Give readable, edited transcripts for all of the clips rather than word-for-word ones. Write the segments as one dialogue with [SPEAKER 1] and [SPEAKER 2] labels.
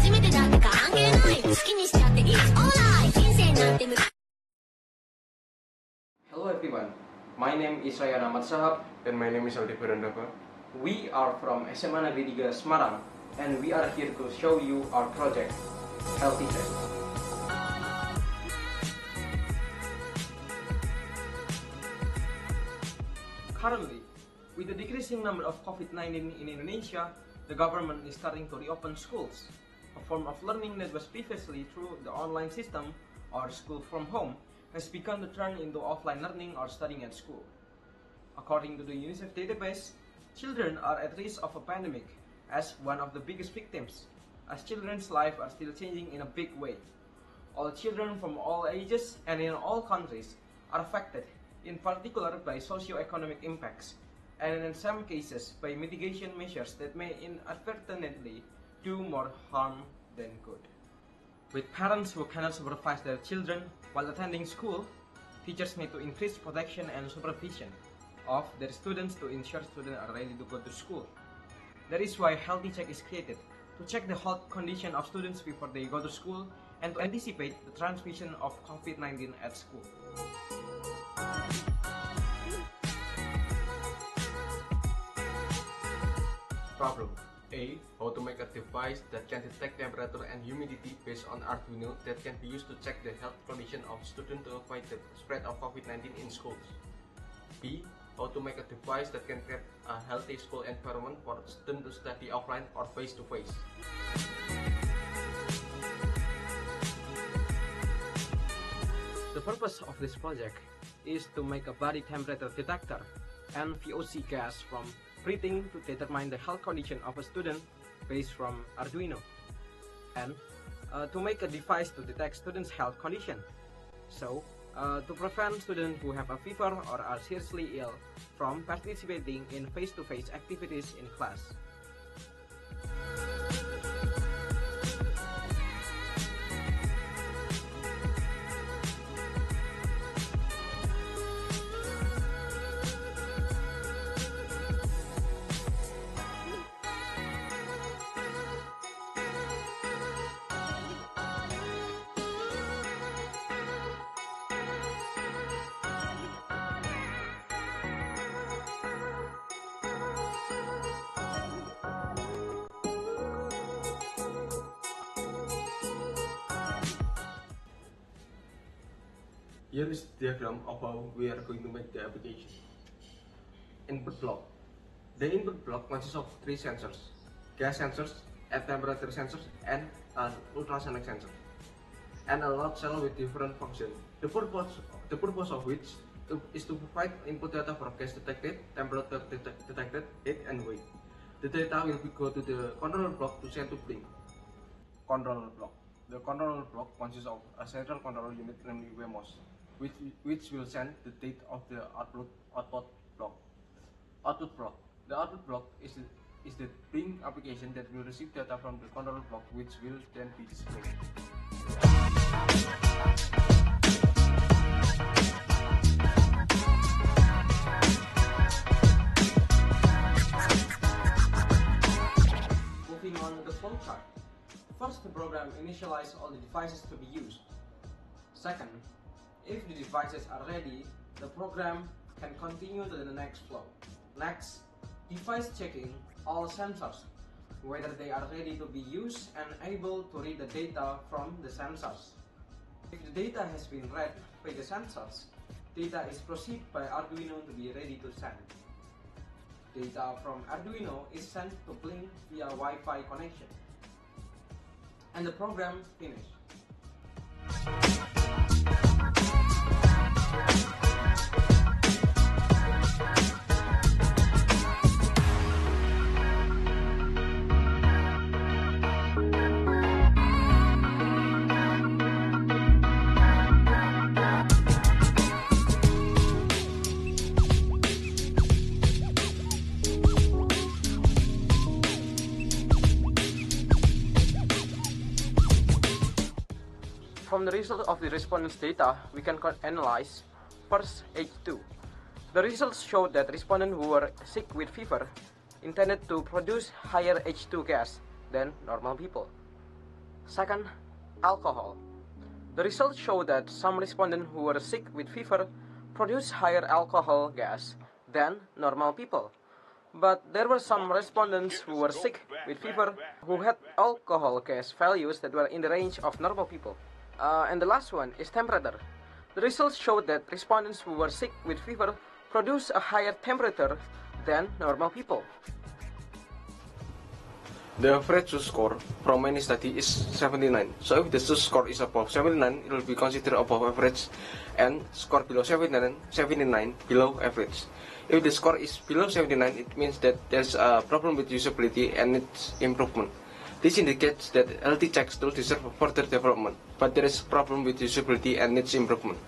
[SPEAKER 1] Hello everyone, my name is Raihan Ahmad Shahab
[SPEAKER 2] and my name is Aldebaran Daffa.
[SPEAKER 1] We are from SMA Negeri 3 Semarang and we are here to show you our project, Healthy Check. Currently, with the decreasing number of COVID-19 in Indonesia, the government is starting to reopen schools, a form of learning that was previously through the online system or school from home has begun to turn into offline learning or studying at school. According to the UNICEF database, children are at risk of a pandemic as one of the biggest victims, as children's lives are still changing in a big way. All children from all ages and in all countries are affected, in particular by socio-economic impacts, and in some cases by mitigation measures that may inadvertently do more harm than good. With parents who cannot supervise their children while attending school, teachers need to increase protection and supervision of their students to ensure students are ready to go to school. That is why Healthy Check is created, to check the health condition of students before they go to school and to anticipate the transmission of COVID-19 at school.
[SPEAKER 2] Problem A. How to make a device that can detect temperature and humidity based on Arduino that can be used to check the health condition of students to avoid the spread of COVID-19 in schools. B. How to make a device that can create a healthy school environment for students to study offline or face-to-face.
[SPEAKER 1] The purpose of this project is to make a body temperature detector and VOC gas from breathing to determine the health condition of a student based from Arduino, and to make a device to detect students' health condition, so to prevent students who have a fever or are seriously ill from participating in face-to-face activities in class.
[SPEAKER 2] Here is the diagram of how we are going to make the application. Input block. The input block consists of three sensors: gas sensors, air temperature sensors, and an ultrasonic sensor, and a large cell with different functions. The purpose of which is to provide input data for gas detected, temperature detected, heat, and weight. The data will go to the controller block to send to blink. Controller block. The controller block consists of a central control unit, namely WMOS, which will send the data of the output block. Output block. The output block is the blink application that will receive data from the controller block, which will then be displayed.
[SPEAKER 1] Moving on to the flowchart. First, the program initializes all the devices to be used. Second, if the devices are ready, the program can continue to the next flow. Next, device checking all sensors, whether they are ready to be used and able to read the data from the sensors. If the data has been read by the sensors, data is proceeded by Arduino to be ready to send. Data from Arduino is sent to Blink via Wi-Fi connection, and the program finished. From the result of the respondents' data, we can analyze first H2. The results showed that respondents who were sick with fever intended to produce higher H2 gas than normal people. Second, alcohol. The results show that some respondents who were sick with fever produced higher alcohol gas than normal people. But there were some respondents who were sick with fever who had alcohol gas values that were in the range of normal people. And the last one is temperature. The results showed that respondents who were sick with fever produced a higher temperature than normal people.
[SPEAKER 2] The average SUS score from any study is 79. So if the SUS score is above 79, it will be considered above average, and score below 79 below average. If the score is below 79, it means that there's a problem with usability and needs improvement. This indicates that healthy check still deserve further development, but there is a problem with usability and needs improvement.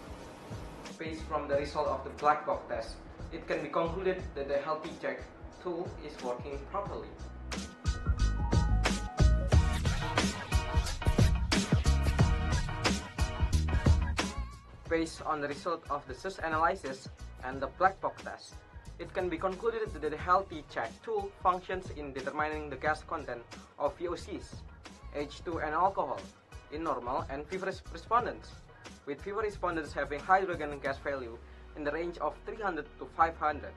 [SPEAKER 1] Based from the result of the black box test, it can be concluded that the healthy check tool is working properly. Based on the result of the SUS analysis and the black box test, it can be concluded that the healthy check tool functions in determining the gas content of VOCs, H2 and alcohol in normal and fever respondents, with fever respondents having hydrogen gas value in the range of 300 to 500,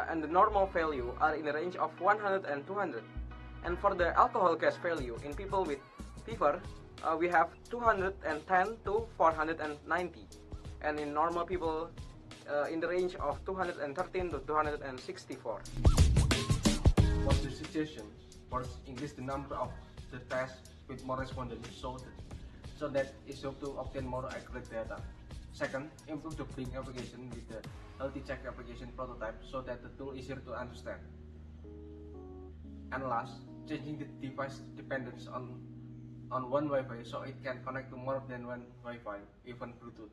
[SPEAKER 1] and the normal value are in the range of 100 and 200. And for the alcohol gas value in people with fever, we have 210 to 490, and in normal people in the range of 213 to 264.
[SPEAKER 2] What's the suggestion? First, increase the number of the tests with more respondents so that it's hope to obtain more accurate data. Second, improve the Blink application with the healthy check application prototype so that the tool is easier to understand. And last, changing the device dependence on one Wi-Fi so it can connect to more than one Wi-Fi, even Bluetooth.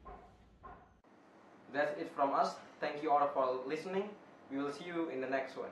[SPEAKER 1] That's it from us. Thank you all for listening. We will see you in the next one.